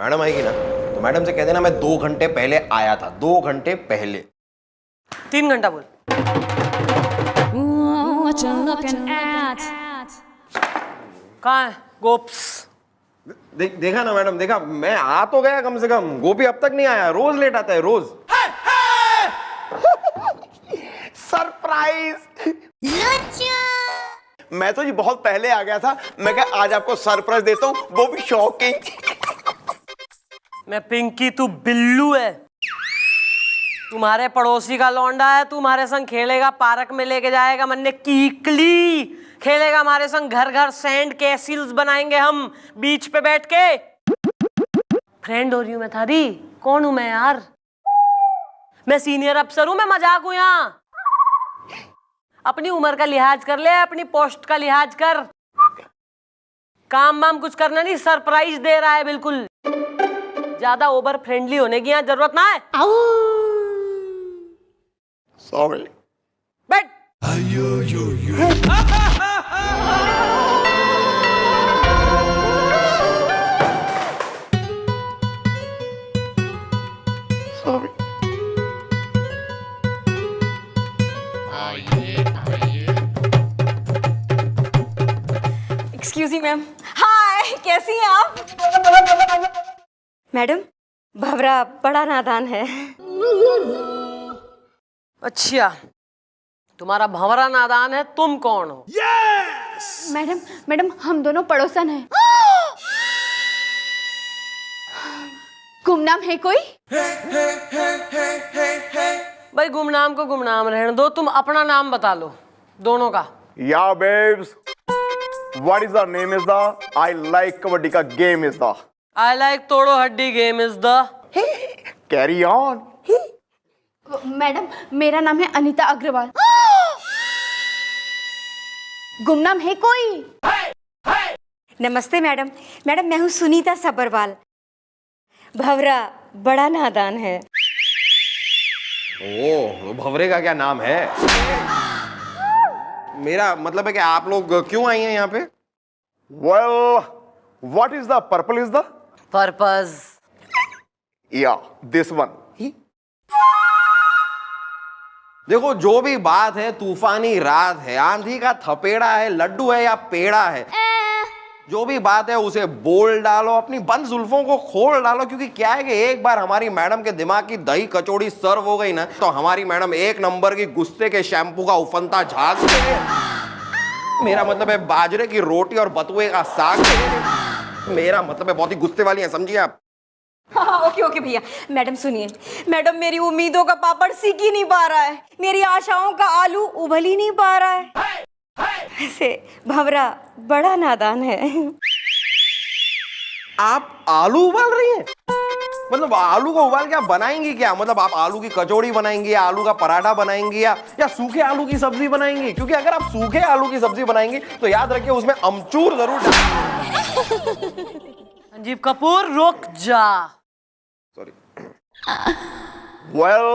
Madam आएगी ना तो मैडम से कह देना मैं 2 घंटे पहले आया था, 2 घंटे पहले। 3 घंटा बोल। कहाँ है गोप्स? देखा ना मैडम, देखा, मैं आ तो गया कम से कम, गोपी अब तक नहीं आया, रोज लेट आता है रोज। सरप्राइज! मैं तो जी बहुत पहले आ गया था, मैं क्या आज आपको सरप्राइज देता हूँ, वो भी शॉकिंग। मैं पिंकी, तू बिल्लू है। तुम्हारे पड़ोसी का लौंडा है, तुम्हारे संग खेलेगा, पार्क में लेके जाएगा, मन्ने कीकली खेलेगा हमारे संग, घर घर सैंड कैसिल्स बनाएंगे हम बीच पे बैठ के। फ्रेंड हो रही हूं मैं थारी, कौन हूं मैं यार? मैं सीनियर अफसर हूं, मैं मजाक हूं यहाँ? अपनी उम्र का लिहाज कर ले, अपनी पोस्ट का लिहाज कर। काम वाम कुछ करना नहीं, सरप्राइज दे रहा है बिल्कुल। ज्यादा ओवर फ्रेंडली होने की यहाँ जरूरत ना है। सॉरी। बैठ। Sorry. Excuse me ma'am. Hi, कैसी हैं आप? मैडम, भवरा बड़ा नादान है। अच्छा, तुम्हारा भंवरा नादान है, तुम कौन हो? मैडम हम दोनों पड़ोसन हैं। गुमनाम है कोई? भाई गुमनाम को गुमनाम रहने दो, तुम अपना नाम बता लो दोनों का। या babes, what is the name is the I like kabaddi का game is the I like तोड़ो हड्डी game is the carry on. Madam मेरा नाम है अनीता अग्रवाल। गुमनाम है कोई? नमस्ते मैडम। मैडम मैं हूँ सुनीता सबरवाल। भवरा बड़ा नादान है। ओह, भंवरे का क्या नाम है? मेरा मतलब है कि आप लोग क्यों आई हैं यहाँ पे? Well, what is the purple is the purpose. या दिस वन। देखो, जो भी बात है, तूफानी रात है, आंधी का थपेड़ा है, लड्डू है या पेड़ा है, जो भी बात है उसे बोल डालो, अपनी बंद जुल्फों को खोल डालो। क्योंकि क्या है कि एक बार हमारी मैडम के दिमाग की दही कचौड़ी सर्व हो गई ना, तो हमारी मैडम एक नंबर की गुस्से के शैम्पू का उफनता झाग देंगे। मेरा मतलब है बाजरे की रोटी और बथुए का साग। मेरा मतलब है बहुत ही गुस्से वाली है, समझिए आप। हाँ, ओके भैया। मैडम सुनिए, मैडम मेरी उम्मीदों का पापड़ सीख ही नहीं पा रहा है, मेरी आशाओं का आलू उबल ही नहीं पा रहा है। ऐसे भवरा बड़ा नादान है। आप आलू उबाल रही हैं? मतलब आलू को उबाल के आप बनाएंगी क्या? मतलब आप आलू की कचौड़ी बनाएंगी या आलू का पराठा बनाएंगी या सूखे आलू की सब्जी बनाएंगी? क्योंकि अगर आप सूखे आलू की सब्जी बनाएंगी तो याद रखिए उसमें अमचूर जरूर डालें। संजीव कपूर रुक जा। Sorry. Well,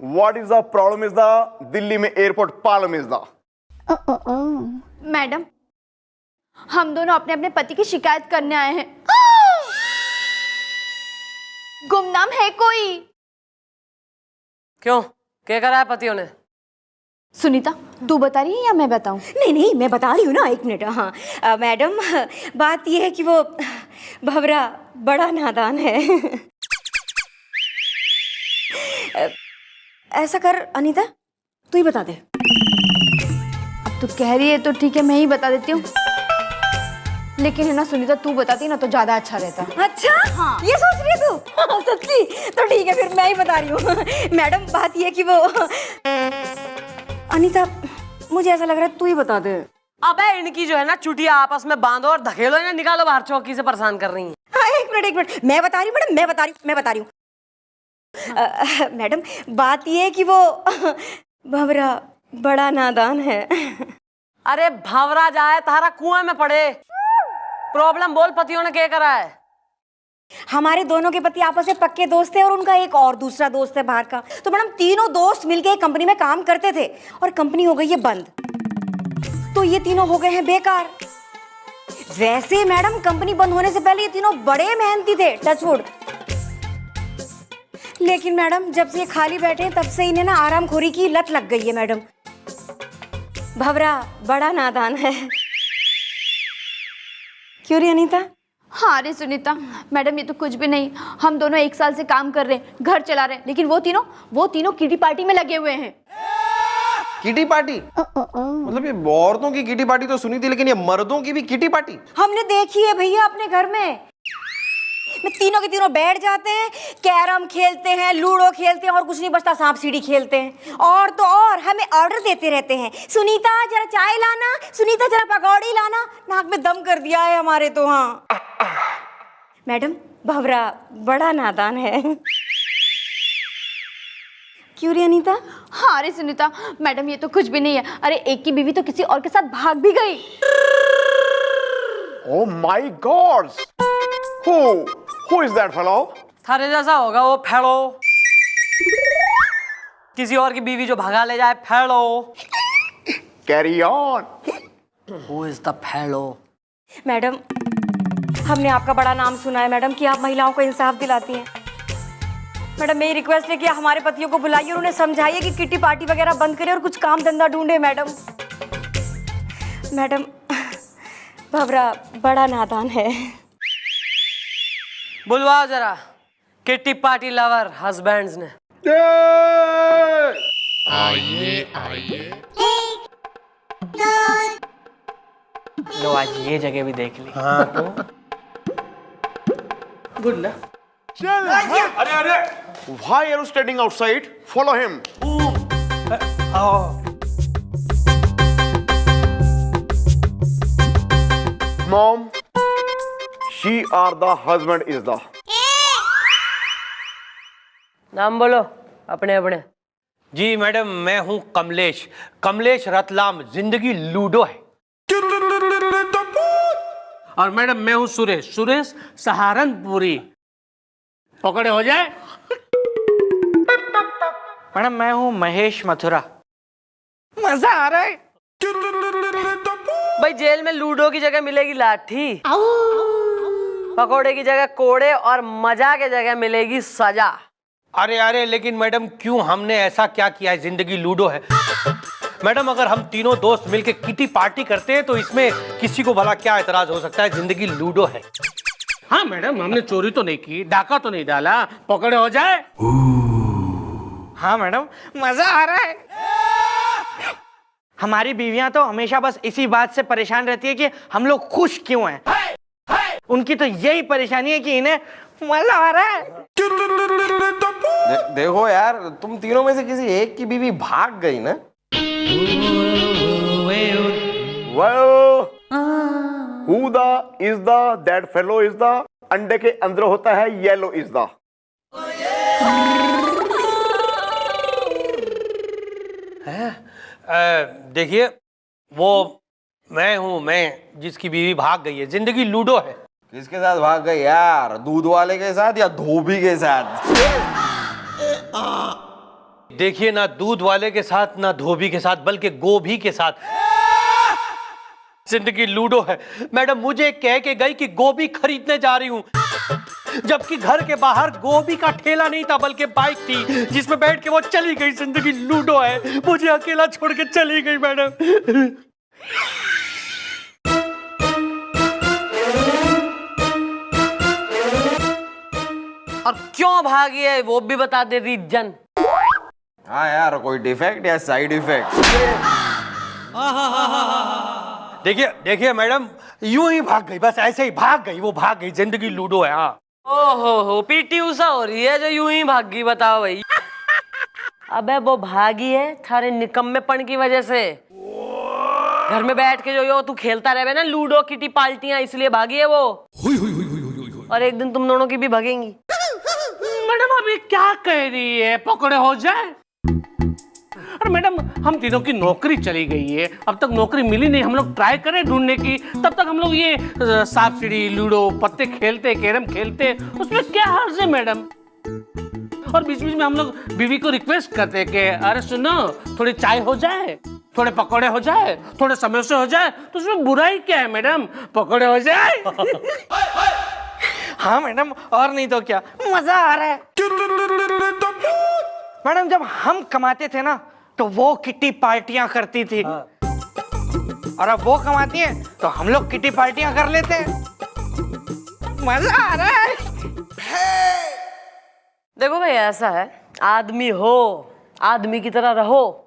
what is the problem is the Delhi में airport problem is the madam हम दोनों अपने अपने पति की शिकायत करने आए हैं। गुमनाम है कोई? क्यों, क्या करा है पतियों ने? सुनीता तू बता रही है या मैं बताऊं? नहीं मैं बता रही हूँ ना, एक मिनट। हाँ मैडम, बात यह है कि वो भवरा बड़ा नादान है। ऐसा कर अनीता, तू ही बता दे। अब तू कह रही है तो ठीक है, मैं ही बता देती हूँ। लेकिन है ना सुनीता, तू बताती ना तो ज्यादा अच्छा रहता। अच्छा, हाँ। ये सोच रही है तू? हाँ, सच्ची? तो ठीक है, फिर मैं ही बता रही हूँ। मैडम बात ये है कि वो अनीता, मुझे ऐसा लग रहा है तू ही बता दे। अबे इनकी जो है ना चुटिया आपस में बांधो और धकेलो, इन्हें निकालो बाहर, चौकी से परेशान कर रही हैं। हाँ, एक मिनट, मैं बता रही हूँ मैडम, मैं बता रही हूँ। मैडम बात ये है कि वो भवरा बड़ा नादान है। अरे भंवरा जाए तारा कुएं में पड़े। प्रॉब्लम बोल, पतियों ने क्या करा है? हमारे दोनों के पति आपस में पक्के दोस्त थे और उनका एक और दूसरा दोस्त है बाहर का। तो मैडम तीनों दोस्त मिलके एक कंपनी में काम करते थे और कंपनी हो गई है बंद, तो ये तीनों हो गए हैं बेकार। वैसे मैडम कंपनी बंद होने से पहले ये तीनों बड़े मेहनती थे, टचवुड। लेकिन मैडम जब से ये खाली बैठे हैं, तब से इन्हें ना आरामखोरी की लत लग गई है मैडम। भवरा बड़ा नादान है, क्यों रे अनीता? हाँ अरे सुनीता मैडम, ये तो कुछ भी नहीं। हम दोनों 1 साल से काम कर रहे हैं, घर चला रहे हैं, लेकिन वो तीनों किटी पार्टी में लगे हुए हैं। Kitty party? मतलब ये औरतों की किटी पार्टी तो सुनी थी, लेकिन ये मर्दों की भी किटी पार्टी? हमने देखी है भैया अपने घर में। तीनों के तीनों बैठ जाते हैं, कैरम खेलते हैं, लूडो खेलते हैं, और कुछ नहीं बचता, सांप सीढ़ी खेलते हैं। और तो और हमें ऑर्डर देते रहते हैं, सुनीता जरा चाय लाना, सुनीता जरा पकौड़ी लाना। नाक में दम कर दिया है हमारे तो। हाँ मैडम, भवरा बड़ा नादान है, क्यों रे अनीता? हाँ अरे सुनीता मैडम, ये तो कुछ भी नहीं है। अरे एक की बीवी तो किसी और के साथ भाग भी गई। Oh my God! Who is that fellow? थारे जैसा होगा वो फेड़ो, किसी और की बीवी जो भगा ले जाए फेड़ो। Carry on. Who is the फेड़ो? मैडम हमने आपका बड़ा नाम सुना है मैडम कि आप महिलाओं को इंसाफ दिलाती हैं। मैडम मेरी रिक्वेस्ट है कि हमारे पतियों को बुलाइए और उन्हें समझाइए कि किटी पार्टी वगैरह बंद करें और कुछ काम धंधा ढूंढे। मैडम मैडम भवरा बड़ा नादान है। बुलवाओ जरा किटी पार्टी लवर हस्बैंड्स ने। लो आज ये जगह भी देख ली। हाँ तो गुड ना। अरे अरे, why are you standing outside? Follow him. Mom, she are the husband is the. नाम बोलो अपने अपने। जी मैडम, मैं हूं कमलेश, कमलेश रतलाम, जिंदगी लूडो है। और मैडम मैं हूं सुरेश, सुरेश सहारनपुरी। पकड़े हो जाए। मैडम मैं हूँ महेश मथुरा। मजा आ रहा है। भाई जेल में लूडो की जगह मिलेगी लाठी, पकोड़े की जगह कोड़े, और मजा की जगह मिलेगी सजा। अरे अरे, लेकिन मैडम क्यों, हमने ऐसा क्या किया है? जिंदगी लूडो है मैडम। अगर हम तीनों दोस्त मिलके किटी पार्टी करते हैं तो इसमें किसी को भला क्या एतराज हो सकता है? जिंदगी लूडो है। हाँ मैडम, हमने चोरी तो नहीं की, डाका तो नहीं डाला। पकड़े हो जाए। हाँ मैडम, मजा आ रहा है। हमारी बीवियां तो हमेशा बस इसी बात से परेशान रहती है कि हम लोग खुश क्यों हैं। उनकी तो यही परेशानी है कि इन्हें मजा आ रहा है। देखो यार, तुम तीनों में से किसी एक की बीवी भाग गई ना। Well, who the is the that fellow is the अंडे के अंदर होता है येलो is the. देखिए, वो मैं हूं, मैं जिसकी बीवी भाग गई है। जिंदगी लूडो है। किसके साथ भाग गई यार? दूध वाले के साथ या धोबी के साथ? देखिए, ना दूध वाले के साथ ना धोबी के साथ, बल्कि गोभी के साथ। जिंदगी लूडो है। मैडम मुझे कह के गई कि गोभी खरीदने जा रही हूं, जबकि घर के बाहर गोभी का ठेला नहीं था बल्कि बाइक थी जिसमें बैठ के वो चली गई। जिंदगी लूडो है। मुझे अकेला छोड़ के चली गई मैडम। और क्यों भागी है वो भी बता दे रीजन। हाँ यार, कोई डिफेक्ट या साइड इफेक्ट? देखिए देखिए मैडम, यूं ही भाग गई, बस ऐसे ही भाग गई। वो भाग गई। जिंदगी लूडो है। हाँ। ओहो पीटी उषा हो रही है जो यूं ही भागी, बताओ भाई। अबे वो भागी है थारे निकम्मेपन की वजह से। घर में बैठ के जो तू खेलता रहे ना लूडो किटी पार्टियां, इसलिए भागी है वो। और एक दिन तुम दोनों की भी भागेंगी। मैडम अभी क्या कह रही है? पकड़े हो जाए। अरे मैडम, हम तीनों की नौकरी चली गई है, अब तक नौकरी मिली नहीं। हम लोग ट्राई करें ढूंढने की, तब तक हम लोग ये सांप सीढ़ी, लूडो, पत्ते खेलते, कैरम खेलते, उसमें क्या हर्ज है मैडम? और बीच बीच में हम लोग बीवी को रिक्वेस्ट करते कि अरे सुनो थोड़ी चाय हो जाए, थोड़े पकौड़े हो जाए, थोड़े समोसे हो जाए, तो उसमें बुराई क्या है मैडम? पकौड़े हो जाए। हाँ मैडम, और नहीं तो क्या, मजा आ रहा है। मैडम जब हम कमाते थे ना तो वो किट्टी पार्टियां करती थी, और अब वो कमाती है तो हम लोग किट्टी पार्टियां कर लेते हैं। मजा आ रहा है। देखो भाई, ऐसा है, आदमी हो, आदमी की तरह रहो।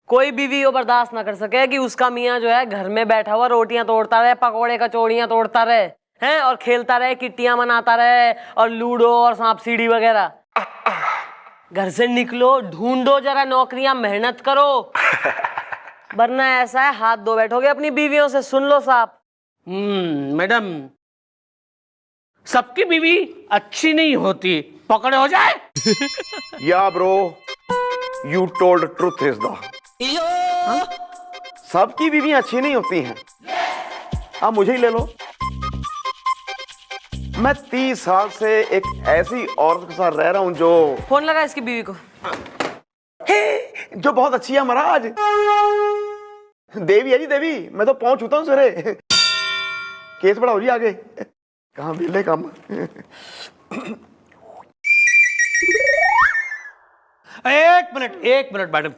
कोई बीवी को बर्दाश्त ना कर सके कि उसका मियाँ जो है घर में बैठा हुआ रोटियां तोड़ता रहे, पकौड़े कचौड़ियां तोड़ता रहे हैं, और खेलता रहे, किट्टियां मनाता रहे, और लूडो और सांप सीढ़ी वगैरह। घर से निकलो, ढूंढो जरा नौकरियां, मेहनत करो, वरना ऐसा है हाथ धो बैठोगे अपनी बीवियों से। सुन लो साहब। मैडम, सबकी बीवी अच्छी नहीं होती। पकड़े हो जाए। या bro, you told truth is the, सबकी बीवियां अच्छी नहीं होती हैं। आप मुझे ही ले लो, मैं 30 साल से एक ऐसी औरत के साथ रह रहा हूं जो फोन लगा इसकी बीवी को। जो बहुत अच्छी है महाराज। देवी है जी, देवी। मैं तो पहुंच चुका हूं सरे। केस बड़ा हो जी आगे, कहां मिले काम। एक मिनट मैडम।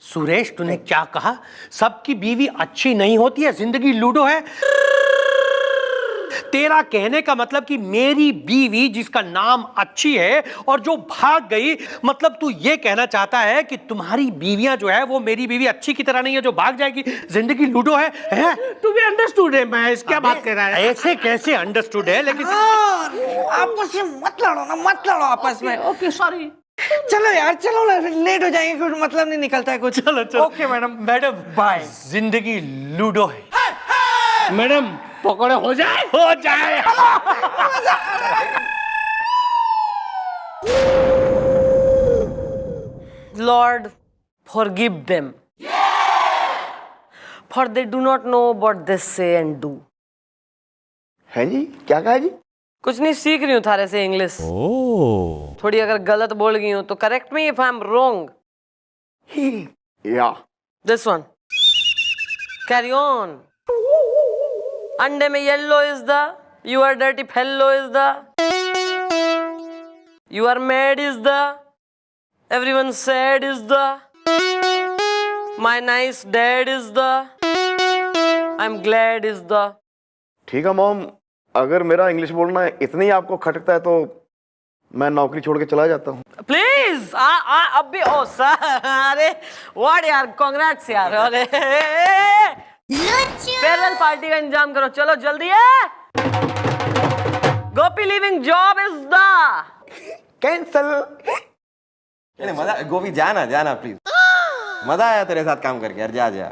सुरेश, तूने क्या कहा? सबकी बीवी अच्छी नहीं होती है, जिंदगी लूडो है। तेरा कहने का मतलब कि मेरी बीवी जिसका नाम अच्छी है और जो भाग गई, मतलब तू ये कहना चाहता है कि तुम्हारी बीवियां जो है वो मेरी बीवी अच्छी की तरह नहीं है जो भाग जाएगी, जिंदगी लूडो है? तू भी अंडरस्टूड है महेश, क्या बात कर रहा है? ऐसे कैसे अंडरस्टूड है? लेकिन आपस में मत लड़ो ना, मत लड़ो आपस में। Okay sorry. चलो यार, चलो ना, लेट हो जाएंगे, कुछ मतलब नहीं निकलता है कुछ। चलो चलो। Okay madam, madam bye. जिंदगी लूडो है। मैडम पकौड़े हो जाए, हो जाए। Lord, forgive them, for they do not know what they say and do. है जी, क्या कहा जी? कुछ नहीं, सीख रही हूँ थारे से इंग्लिश। थोड़ी अगर गलत बोल गई हूँ तो correct me if I am wrong. या दिस वन, कैरी ऑन। अंडे में yellow is the, you are dirty fellow is the, you are mad is the, everyone sad is the, my nice dad is the, I am glad is the. ठीक है mom, अगर मेरा English बोलना इतना ही आपको खटकता है तो मैं नौकरी छोड़ के चला जाता हूँ। प्लीज अब भी। ओ सर, अरे व्हाट यार, कांग्रेट्स यार। अरे फेयरवेल पार्टी का इंतजाम करो, चलो जल्दी है। Gopi living job is the cancel. मजा, गोपी जाना जाना प्लीज, मजा आया तेरे साथ काम करके यार, जा जा।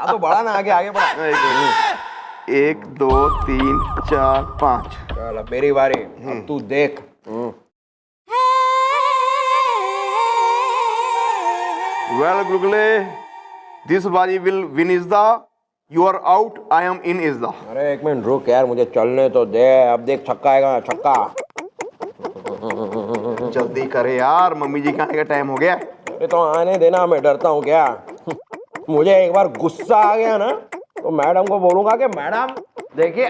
तो बढ़ा ना, आगे आगे बढ़ा। 1 2 3 4 5। चल अब मेरी बारी, अब तू देख। वेल गुगले, दिस बाजी will win is the, you are out, I am in is the. अरे एक मिनट रुक यार, मुझे चलने तो दे। अब देख, छक्का आएगा, छक्का। जल्दी करे यार, मम्मी जी के आने का टाइम हो गया। अरे तो आने देना, मैं डरता हूँ क्या? मुझे एक बार गुस्सा आ गया ना तो मैडम को बोलूंगा कि मैडम देखिए।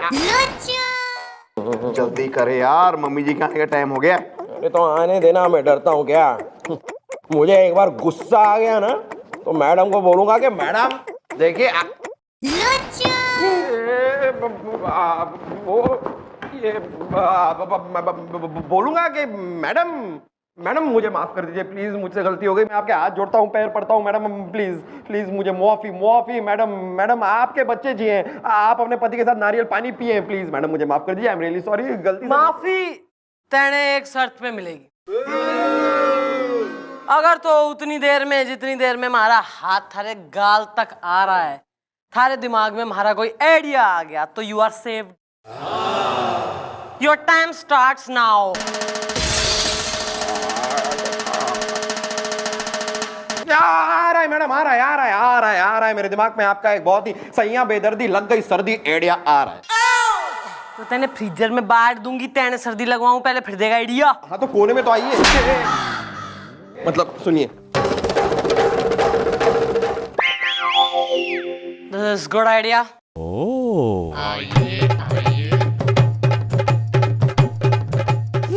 जल्दी करे यार, मम्मी जी के आने का टाइम हो गया। अरे तो आने देना, मैं डरता हूँ क्या? मुझे एक बार गुस्सा आ गया ना तो मैडम को बोलूंगा कि मैडम देखिए। बोलूंगा कि मैडम मुझे माफ कर दीजिए प्लीज, मुझसे गलती हो गई, मैं आपके हाथ जोड़ता हूँ, पैर पड़ता हूँ मैडम, प्लीज प्लीज मुझे मुआफी मैडम आपके बच्चे जिए, आप अपने पति के साथ नारियल पानी पिए, प्लीज मैडम मुझे माफ कर दीजिए, आई एम रियली सॉरी। गलती माफी तेने एक शर्त पे मिलेगी। अगर तो उतनी देर में, जितनी देर में हमारा हाथ थारे गाल तक आ रहा है, थारे दिमाग में हमारा कोई आइडिया आ गया तो you are saved. Your time starts now. आ रहा है मैडम आ रहा है, आ रहा है, आ रहा है, आ रहा है। मेरे दिमाग में आपका एक बहुत ही सैया बेदर्दी लग गई सर्दी आइडिया आ रहा है। तो तेने फ्रीजर में बांट दूंगी, तेने सर्दी लगवाऊं पहले, फिर देगा आइडिया। हाँ तो कोने में तो आइए। मतलब सुनिए, this is good idea.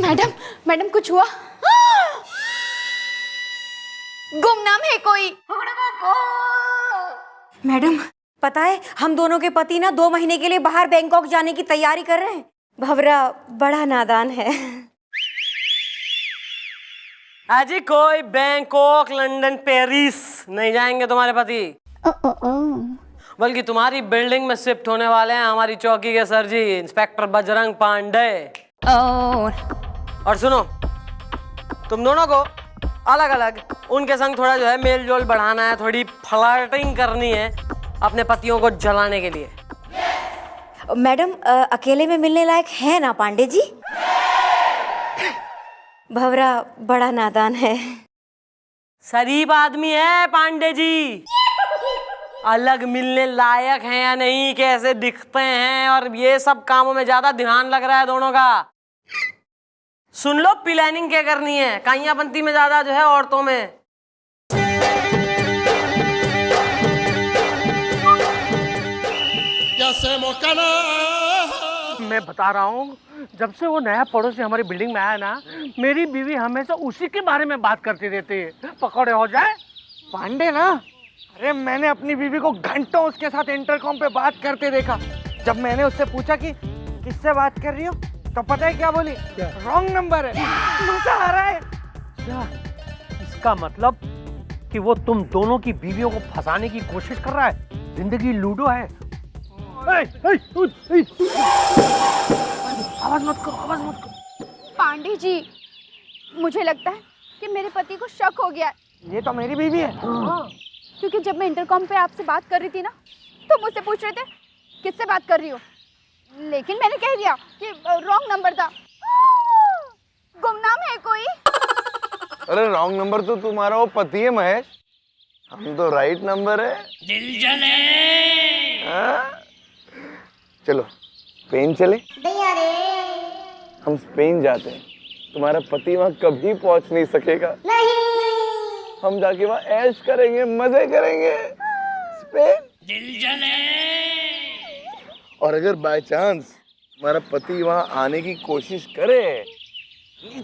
Madam, madam कुछ हुआ? गुमनाम है कोई। मैडम पता है हम दोनों के पति ना 2 महीने के लिए बाहर बैंकॉक जाने की तैयारी कर रहे हैं। भवरा बड़ा नादान है। अजी कोई बैंकॉक, लंदन, पेरिस नहीं जाएंगे तुम्हारे पति, बल्कि तुम्हारी बिल्डिंग में शिफ्ट होने वाले हैं हमारी चौकी के सर जी, इंस्पेक्टर बजरंग पांडे। और सुनो, तुम दोनों को अलग अलग उनके संग थोड़ा जो है मेल जोल बढ़ाना है, थोड़ी फ्लर्टिंग करनी है अपने पतियों को जलाने के लिए। मैडम अकेले में मिलने लायक है ना पांडे जी? भवरा बड़ा नादान है। शरीफ आदमी है पांडे जी। अलग मिलने लायक हैं या नहीं, कैसे दिखते हैं, और ये सब कामों में ज्यादा ध्यान लग रहा है दोनों का। सुन लो प्लानिंग क्या करनी है, काइयां बनती में ज्यादा जो है औरतों में। मैं बता रहा हूँ, जब से वो नया पड़ोसी हमारी बिल्डिंग में आया ना, मेरी बीवी हमेशा उसी के बारे में बात करती रहती है। पकौड़े हो जाए। पांडे ना, अरे मैंने अपनी बीवी को घंटों उसके साथ इंटरकॉम पे बात करते देखा। जब मैंने उससे पूछा कि किससे बात कर रही हो, तो पता है क्या बोली? रॉन्ग नंबर है। मजा आ रहा है। क्या इसका मतलब कि वो तुम दोनों की बीवियों को फंसाने की कोशिश कर रहा है? जिंदगी लूडो है। आवाज मत करो, आवाज मत करो। पांडे जी, मुझे लगता है कि मेरे पति को शक हो गया है। ये तो मेरी बीवी है। क्योंकि जब मैं इंटरकॉम पे आपसे बात कर रही थी ना, तो मुझसे पूछ रहे थे किससे बात कर रही हो, लेकिन मैंने कह दिया कि रॉन्ग नंबर था। गुमनाम है कोई। अरे रॉन्ग नंबर तो तुम्हारा वो पति है महेश, हम तो राइट नंबर है। दिल जले। हाँ? चलो स्पेन चले। हम स्पेन जाते हैं, तुम्हारा पति वहाँ कभी पहुँच नहीं सकेगा। हम जाके वहाँ ऐश करेंगे, मजे करेंगे। स्पेन। दिल जले। और अगर बाय चांस हमारा पति वहाँ आने की कोशिश करे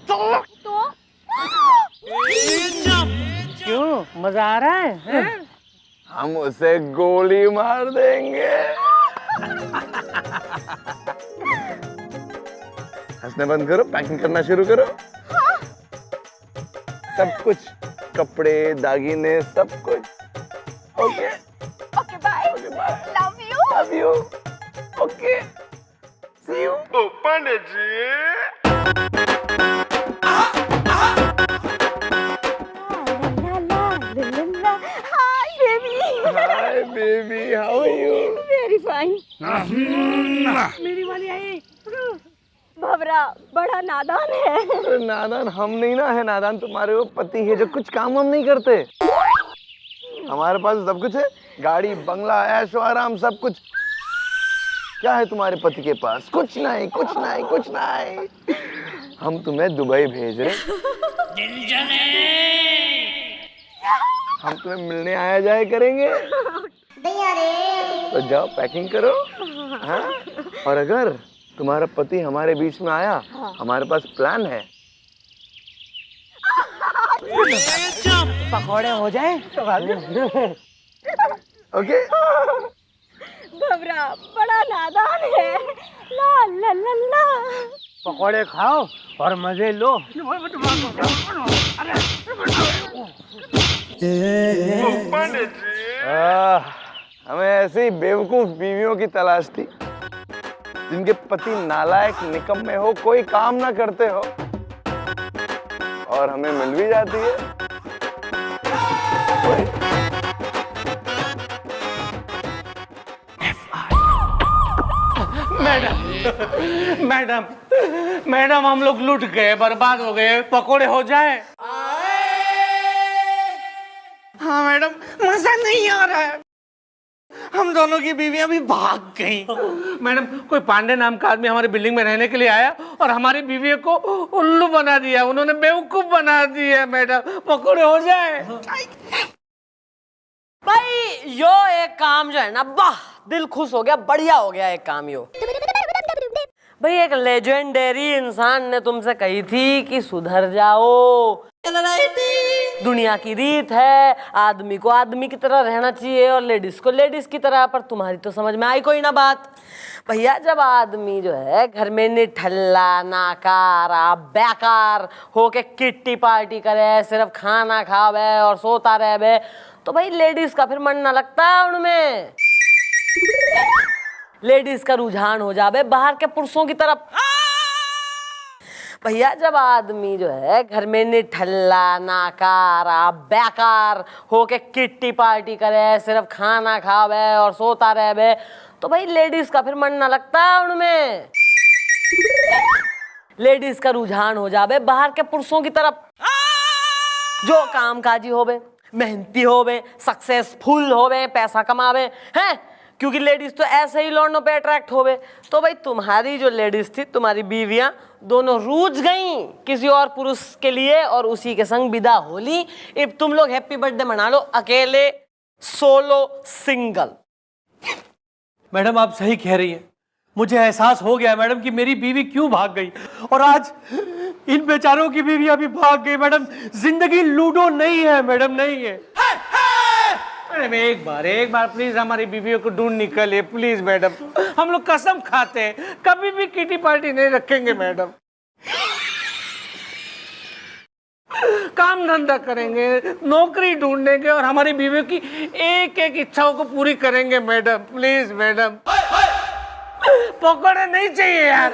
तो क्यों, मजा आ रहा है? हम उसे गोली मार देंगे। हंसने बंद करो, पैकिंग करना शुरू करो। सब कुछ, कपड़े, दागीने, सब कुछ। Okay okay bye. Okay bye. Love you. Love you. Okay see you. Pandey ji. Hi baby, how are you? Very fine. मेरी वाली आई। भवरा बड़ा नादान है। अरे नादान हम नहीं ना है, नादान तुम्हारे वो पति है जो कुछ काम हम नहीं करते। हमारे पास सब कुछ है, गाड़ी, बंगला, ऐशो आराम, सब कुछ। क्या है तुम्हारे पति के पास? कुछ नहीं, कुछ नहीं, कुछ नहीं। हम तुम्हें दुबई भेज रहे। दिल जले। हम तुम्हें मिलने आया जाए करेंगे। तो जाओ पैकिंग करो। हाँ? और अगर तुम्हारा पति हमारे बीच में आया, हमारे पास प्लान है। पकौड़े हो जाए। ओके। भवरा बड़ा नादान है। ला ला ला ला। पकौड़े खाओ और मजे लो। हमें ऐसी बेवकूफ बीवियों की तलाश थी जिनके पति नालायक, निकम्मे हो, कोई काम ना करते हो, और हमें मिल भी जाती है। मैडम, मैडम, मैडम, हम लोग लूट गए, बर्बाद हो गए। पकोड़े हो जाए। हाँ मैडम, मजा नहीं आ रहा है। हम दोनों की बीवियां भी भाग गई। मैडम, कोई पांडे नाम का आदमी हमारी बिल्डिंग में रहने के लिए आया और हमारी बीवी को उल्लू बना दिया, उन्होंने बेवकूफ बना दिया। मैडम पकड़े हो जाए। भाई यो एक काम जो है ना, वाह दिल खुश हो गया, बढ़िया हो गया एक काम यो। भाई एक लेजेंडरी इंसान ने तुमसे कही थी कि सुधर जाओ, दुनिया की रीत है आदमी को आदमी की तरह रहना चाहिए और लेडीज को लेडीज की तरह, पर तुम्हारी तो समझ में आई कोई ना बात। भैया जब आदमी जो है घर में निठल्ला नाकारा बेकार होके किट्टी पार्टी करे, सिर्फ खाना खावे और सोता रहे, तो भाई लेडीज का फिर मन ना लगता उनमें, लेडीज का रुझान हो जावे बाहर के पुरुषों की तरफ। भैया जब आदमी जो है घर में निठल्ला नाकारा बेकार होके किट्टी पार्टी करे, सिर्फ खाना खावे और सोता रहे, तो भाई लेडीज का फिर मन ना लगता उनमें, लेडीज का रुझान हो जावे बाहर के पुरुषों की तरफ, जो कामकाजी होवे, मेहनती होवे, सक्सेसफुल होवे, पैसा कमावे हैं, क्योंकि लेडीज तो ऐसे ही लौंडों पे अट्रैक्ट होवे। तो भाई तुम्हारी जो लेडीज थी, तुम्हारी बीवियां दोनों रूठ गईं किसी और पुरुष के लिए और उसी के संग विदा होली। अब तुम लोग हैप्पी बर्थडे मना लो अकेले, सोलो, सिंगल। मैडम आप सही कह रही हैं, मुझे एहसास हो गया मैडम कि मेरी बीवी क्यों भाग गई, और आज इन बेचारों की बीवियां भी भाग गई। मैडम जिंदगी लूडो नहीं है मैडम, नहीं है। मैडम एक बार प्लीज हमारी बीवियों को ढूंढ निकलिए प्लीज मैडम, हम लोग कसम खाते हैं कभी भी किटी पार्टी नहीं रखेंगे मैडम, काम धंधा करेंगे, नौकरी ढूंढेंगे और हमारी बीवियों की एक एक इच्छाओं को पूरी करेंगे मैडम, प्लीज मैडम। पकड़े नहीं चाहिए यार।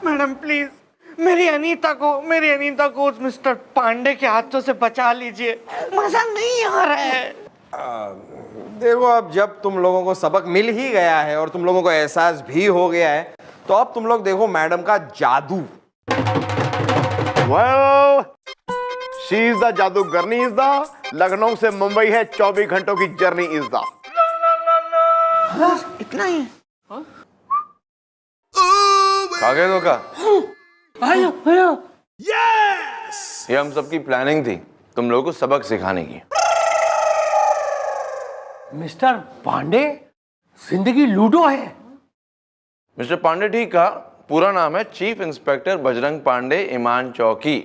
मैडम प्लीज मेरी अनीता को उस मिस्टर पांडे के हाथों से बचा लीजिए, मजा नहीं आ रहा है। देखो अब जब तुम लोगों को सबक मिल ही गया है और तुम लोगों को एहसास भी हो गया है, तो अब तुम लोग देखो मैडम का जादू। Well, she is the जादूगरनी is the, Lucknow से मुंबई है 24 घंटों की जर्नी is the। इतना ही खा गए धोखा? आयो आयो। ये हम सबकी प्लानिंग थी तुम लोगों को सबक सिखाने की। मिस्टर पांडे, जिंदगी लूडो है। मिस्टर पांडे ठीक कहा, पूरा नाम है चीफ इंस्पेक्टर बजरंग पांडे, ईमान चौकी।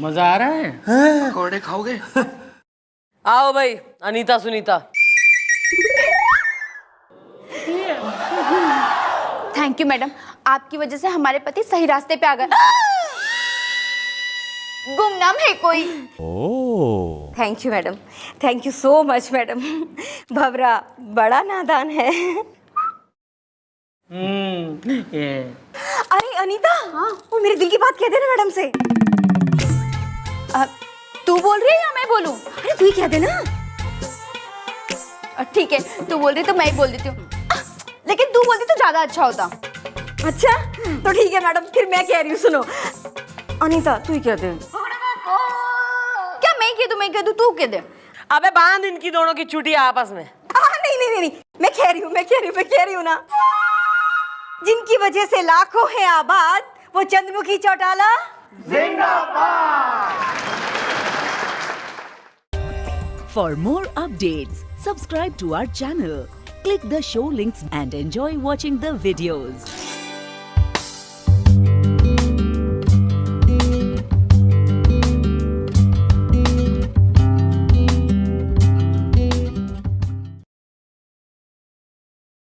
मजा आ रहा है। पकौड़े खाओगे? आओ भाई Anita Sunita. Thank you madam, आपकी वजह से हमारे पति सही रास्ते पे आ गए। गुमनाम है कोई। Thank you madam, thank you so much madam. भवरा बड़ा नादान है। अरे अनीता, वो मेरे दिल की बात कह देना मैडम से। तू बोल रही है या मैं बोलूं? अरे तू ही कह देना। ठीक है, तू बोल रही तो मैं ही बोल देती हूँ, लेकिन तू बोलती तो ज्यादा अच्छा होता। अच्छा तो ठीक है मैडम, फिर मैं कह रही हूँ, सुनो। अनीता तू ही कह दे। क्या मैं कह दूं, मैं कह दूं, तू कह दे। अबे बांध इनकी दोनों की चुटी आपस में। नहीं नहीं नहीं, मैं कह रही हूँ ना, जिनकी वजह से लाखों है आबाद, वो चंद्रमुखी चौटाला जिंदाबाद। For more updates, subscribe to our channel, click the show links and enjoy watching the videos.